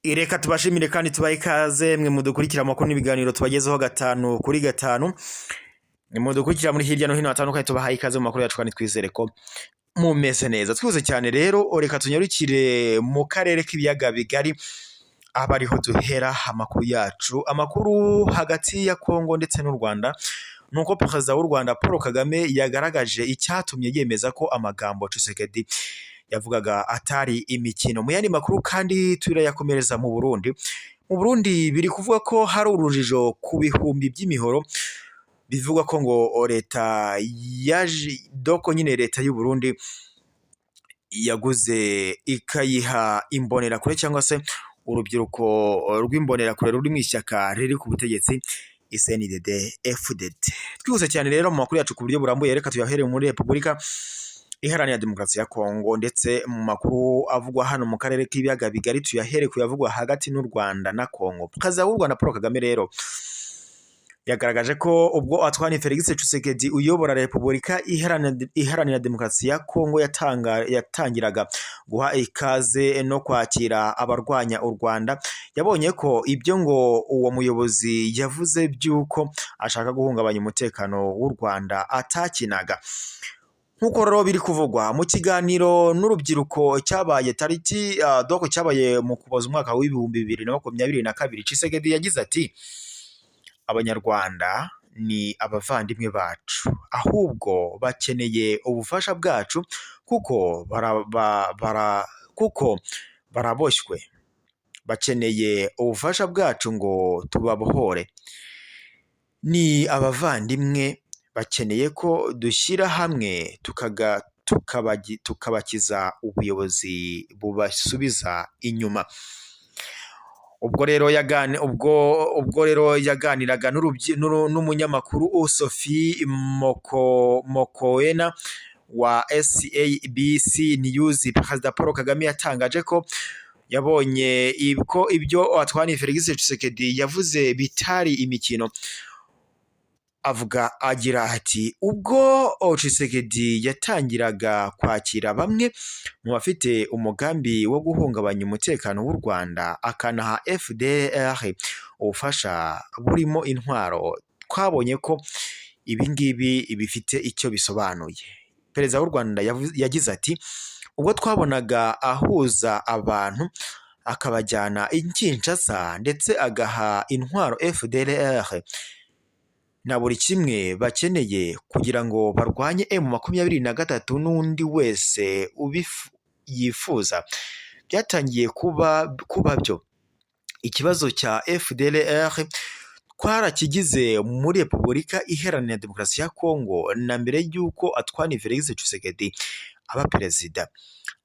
Ireka tubashimire kandi tubaye ikaze mwe mudukurikira amakuru n'ibiganiro tubagezeho gatanu kuri gatanu. Ni mudukurikira muri hirya no hino hatandukanye tubahaye ikaze mu makuru yacu kandi twizere ko mumeze neza. Twuze cyane rero reka tunyarukire mu karere k'ibiyaga bigari abariho duhera amakuru yacu. Amakuru hagati ya Kongo ndetse n'u Rwanda nuko Perezida w'u Rwanda Paul Kagame yagaragaje icyatumye yemeza ko amagambo Tshisekedi yavugaga atari imikino. Mu yandi makuru kandi turayakomereza mu Burundi. Mu Burundi biri kuvuga ko hari urujijo ku bihumbi by'imihoro bivuga ko ngo leta yaje doko nyine leta y'u Burundi yaguze ikayiha imbonerakure cyangwa se urubyiruko rw'imbonerakure ruri mu ishyaka riri ku butegetsi CNDD FDD. Twihuse cyane rero mu makuru yacu ku buryo burambuye, reka tuyahere muri Repubulika Iharanira Demokarasi ya Kongo ndetse mu makuru avugwa hano mu karere k'ibiyaga bigari tuyahere kuyavugwa hagati n'u Rwanda na Kongo. Perezida w'u Rwanda Paul Kagame rero yagaragaje ko ubwo Antoine Felix Tshisekedi uyobora Repubulika Iharanira Demokarasi ya Kongo yatangiraga guha ikaze no kwakira abarwanya u Rwanda, yabonye ko ibyo ngo uwo muyobozi yavuze by'uko ashaka guhungabanya umutekano w'u Rwanda atakinaga. Nkuko rero biri kuvugwa mu kiganiro n'urubyiruko cyabaye tariki doko cyabaye mu Kuboza umwaka w'ibihumbi 2022, Tshisekedi yagize ati Abanyarwanda ni abavandimwe bacu, ahubwo bakeneye ubufasha bwacu kuko baraboshywe, bakeneye ubufasha bwacu ngo tubabohore. Ni abavandimwe bakeneye ko dushyira hamwe tukabakiza ubuyobozi bubasubiza inyuma. Ubwo rero yaganiraga n'umunyamakuru Sophie Mokoena wa SABC News, Perezida Paul Kagame yatangaje ko yabonye ko ibyo Antoine Felix Tshisekedi yavuze bitari imikino. Agira ati ubwo Tshisekedi yatangiraga kwakira bamwe mu bafite umugambi wo guhungabanya umutekano w'u Rwanda akanaha FDR ubufasha burimo intwaro, twabonye ko ibi ngibi bifite icyo bisobanuye. Perezida w'u Rwanda yagize ati ubwo twabonaga ahuza abantu akabajyana i Kinshasa ndetse agaha intwaro FDR na buri kimwe bakeneye kugira ngo barwanye M23 n'undi wese yifuza, byatangiye kuba byo. Ikibazo cya FDLR twarakigize muri Repubulika Iharanira Demokarasi ya Kongo na mbere y'uko Antoine Felix Tshisekedi aba perezida.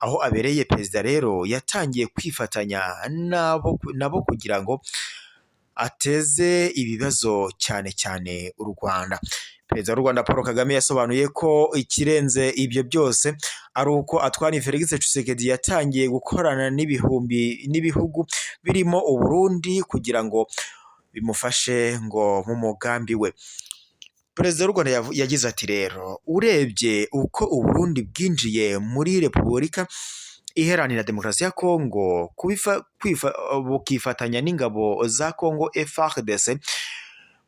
Aho abereye perezida rero yatangiye kwifatanya nabo kugira ngo ateze ibibazo cyane cyane u Rwanda. Perezida w'u Rwanda Paul Kagame yasobanuye ko ikirenze ibyo byose ari uko Antoine Felix Tshisekedi yatangiye gukorana n'ibihugu birimo u Burundi kugira ngo bimufashe ngo mu mugambi we. Perezida w'u Rwanda yagize ati rero urebye uko u Burundi bwinjiye muri Repubulika Iharanira Demokarasi ya Kongo bukifatanya n'ingabo za Kongo FARDC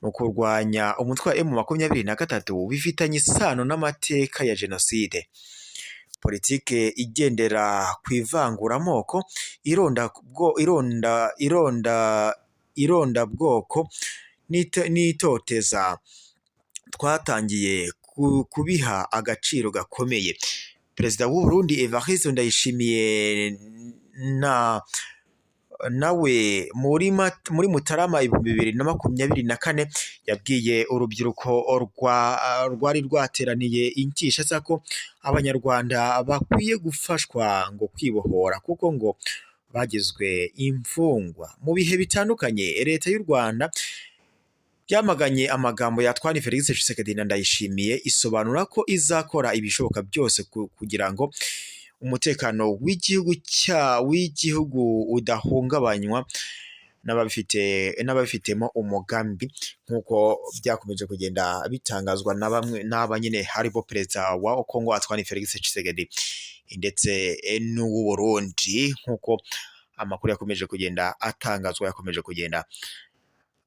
mu kurwanya umutwe wa M23 bifitanye isano n'amateka ya jenoside, politike igendera ku ivanguramoko, ironda bwoko n'itoteza twatangiye kubiha agaciro gakomeye. Perezida w'u Burundi Evariste Ndayishimiye nawe muri Mutarama 2024 yabwiye urubyiruko rwari rwateraniye i Kinshasa ko Abanyarwanda bakwiye gufashwa ngo kwibohora kuko ngo bagizwe imfungwa. Mu bihe bitandukanye leta y'u Rwanda byamaganye amagambo ya Antoine Felix Tshisekedi na Ndayishimiye, isobanura ko izakora ibishoboka byose kugira ngo umutekano w'igihugu udahungabanywa n'ababifitemo umugambi, nk'uko byakomeje kugenda bitangazwa n'aba nyine haribo Perezida wa Kongo Antoine Felix Tshisekedi ndetse n'uw'u Burundi, nk'uko amakuru yakomeje kugenda atangazwa, yakomeje kugenda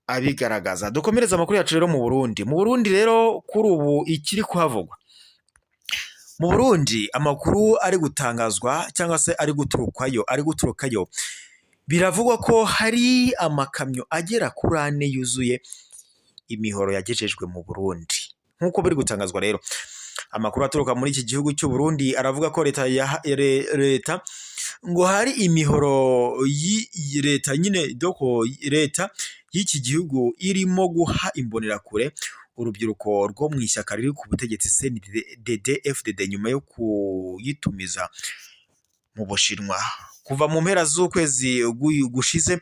abigaragaza. Dukomereza amakuru yacu rero mu Burundi. Mu Burundi rero kuri ubu ikiri kuhavugwa, mu Burundi amakuru ari gutangazwa cyangwa se ari guturukayo biravugwa ko hari amakamyo agera kuri 4 yuzuye imihoro yagejejwe mu Burundi. Nk'uko biri gutangazwa rero, amakuru aturuka muri iki gihugu cy'u Burundi aravuga ko leta ngo hari imihoro leta nyine doko leta y'iki gihugu irimo guha imbonerakure urubyiruko rwo mu ishyaka riri ku butegetsi CNDD-FDD nyuma yo kuyitumiza mu Bushinwa. Kuva mu mpera z'ukwezi gushize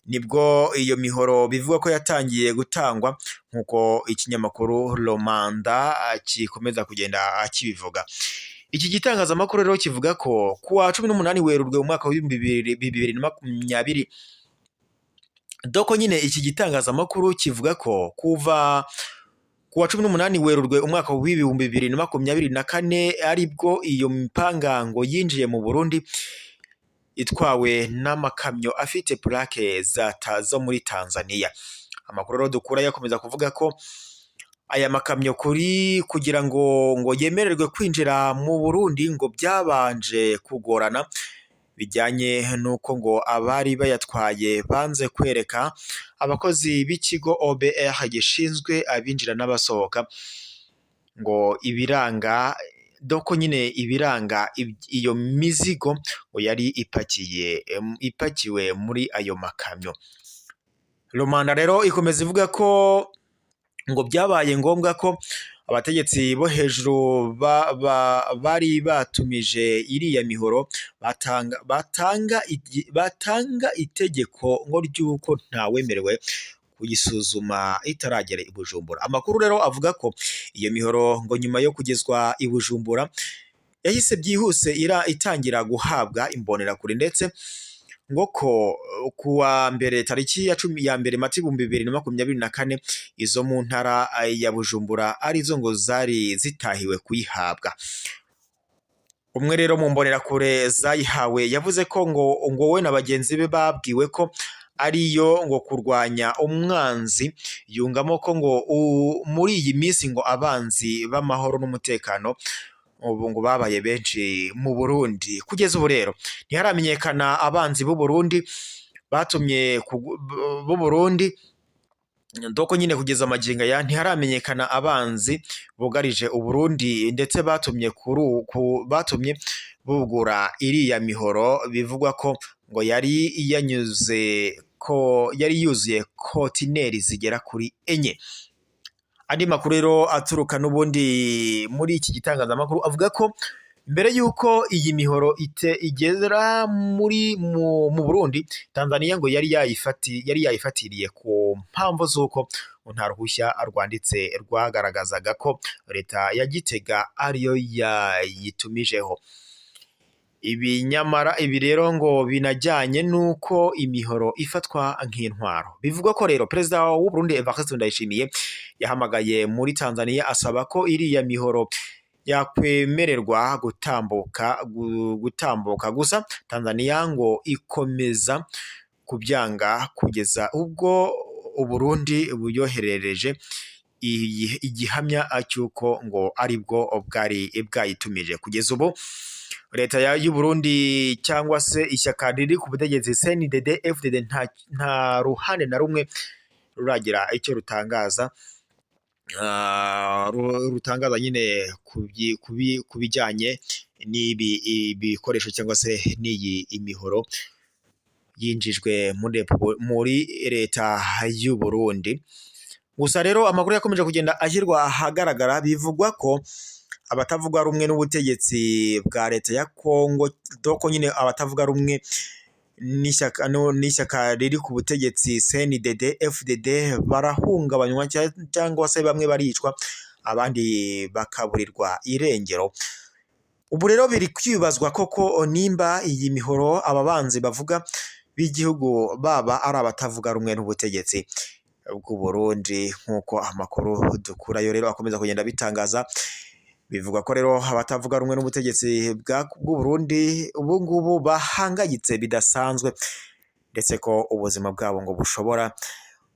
nibwo iyo mihoro bivuga ko yatangiye gutangwa, nk'uko ikinyamakuru Rwanda kikomeza kugenda akibivuga. Iki gitangazamakuru rero kivuga ko kuwa 18 Werurwe mu mwaka wa 2020 doko nyine iki gitangazamakuru kivuga ko kuva kuwa 18 Werurwe umwaka wa 2024 aribwo iyo mpangango yinjiye mu Burundi itwawe n'amakamyo afite plaque zo muri Tanzania. Amakuru rero dukura yakomeza kuvuga ko aya makamyo kugira ngo yemererwe kwinjira mu Burundi ngo byabanje kugorana, bijyanye nuko ngo abari bayatwaye banze kwereka abakozi b'ikigo OBR gishinzwe abinjira n'abasohoka ngo ibiranga doko nyine ibiranga iyo mizigo ngo yari ipakiwe muri ayo makamyo. Rwanda rero ikomeza ivuga ko ngo byabaye ngombwa ko abategetsi bo hejuru bari batumije iriya mihoro batanga itegeko ngo ry'uko ntawemerewe kuyisuzuma itaragera i Bujumbura. Amakuru rero avuga ko iyo mihoro ngo nyuma yo kugezwa i Bujumbura yahise byihuse itangira guhabwa imbonerakure, ndetse ngo ko kuwa mbere tariki ya 10 Mata 2024 izo mu ntara ya Bujumbura arizo ngo zari zitahiwe kuyihabwa. Umwe rero mu mbonerakure zayihawe yavuze ko ngo we na bagenzi be babwiwe ko ariyo ngo kurwanya umwanzi, yungamo ko ngo muri iyi minsi ngo abanzi b'amahoro n'umutekano ubu ngo babaye benshi mu Burundi. Kugeza ubu rero ntiharamenyekana abanzi b'u Burundi batumye b'u Burundi doko nyine kugeza amagingo ya ntiharamenyekana abanzi bugarije u Burundi ndetse batumye bugura iriya mihoro. Bivugwa ko ngo yari yuzuye kontineri zigera kuri 4. Andi makuru rero aturuka n'ubundi muri iki gitangazamakuru avuga ko mbere y'uko iyi mihoro igera mu Burundi, Tanzania ngo yari yayifatiriye ku mpamvu z'uko nta ruhushya rwanditse rwagaragazaga ko leta ya Gitega ariyo yayitumijeho. Ibi rero ngo binajyanye nuko imihoro ifatwa nk'intwaro. Bivugwa ko rero Perezida w'u Burundi Evariste Ndayishimiye yahamagaye muri Tanzania asaba ko iriya mihoro yakwemererwa gutambuka, gusa Tanzania ngo ikomeza kubyanga kugeza ubwo u Burundi buyoherereje igihamya cy'uko ngo aribwo bwari bwayitumije. Kugeza ubu leta y'u Burundi cyangwa se ishyaka riri ku butegetsi CNDD-FDD nta ruhande na rumwe ruragira icyo rutangaza nyine ku bijyanye n'ibi bikoresho cyangwa se n'iyi imihoro yinjijwe muri leta y'u Burundi. Gusa rero amakuru yakomeje kugenda ashyirwa ahagaragara. Bivugwa ko abatavuga rumwe n'ubutegetsi bwa leta ya Kongo doko nyine abatavuga rumwe n'ishyaka riri ku butegetsi CNDD-FDD barahungabanywa cyangwa se bamwe baricwa abandi bakaburirwa irengero. Ubu rero biri kwibazwa koko nimba iyi mihoro aba banzi bavuga b'igihugu baba ari abatavuga rumwe n'ubutegetsi bw'u Burundi, nk'uko amakuru dukurayo rero akomeza kugenda bitangaza. Bivuga ko rero abatavuga rumwe n'ubutegetsi bw'u Burundi ubu ngubu bahangayitse bidasanzwe, ndetse ko ubuzima bwabo ngo bushobora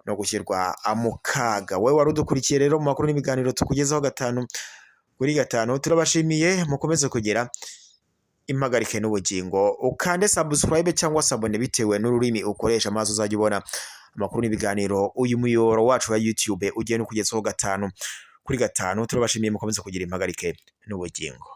no gushyirwa mu kaga. Wowe wari udukurikiye rero mu makuru n'ibiganiro tukugezaho 5 kuri 5, turabashimiye, mukomeze kugira impagarike n'ubugingo, ukande subscribe cyangwa sabone bitewe n'ururimi ukoresha, maze uzajya ubona amakuru n'ibiganiro uyu muyoboro wacu wa YouTube ugenda ukugezaho 5 kuri 5. Turabashimiye, mukomeze kugira impagarike n'ubugingo.